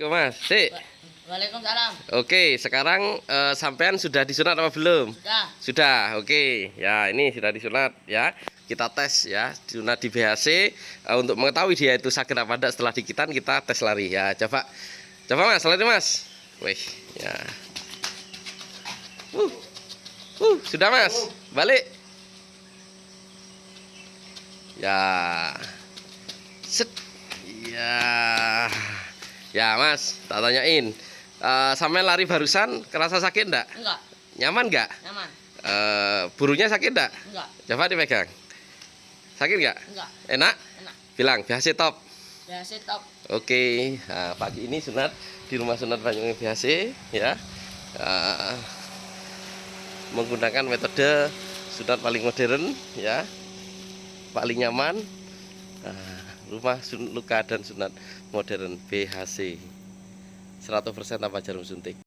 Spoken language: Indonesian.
Mas, Sik. Waalaikumsalam. Oke, sekarang sampean sudah disunat apa belum? Sudah. Sudah, oke. Ya, ini sudah disunat ya. Kita tes ya, disunat di BHC untuk mengetahui dia itu sakit apa tidak setelah dikitan kita tes lari ya. Coba. Coba Mas, lari Mas. Wih, ya. Sudah Mas. Balik. Ya. Set. Ya. Ya Mas, tak tanyain. Sampai lari barusan kerasa sakit enggak? Enggak. Nyaman enggak? Nyaman. Burunya sakit enggak? Enggak. Coba dipegang. Sakit enggak? Enggak. Enak? Enak. Bilang, BHC top. BHC top. Oke, nah, pagi ini sunat di rumah sunat Banyuwangi BHC ya. Menggunakan metode sunat paling modern ya. Paling nyaman. Rumah luka dan sunat modern BHC 100% tanpa jarum suntik.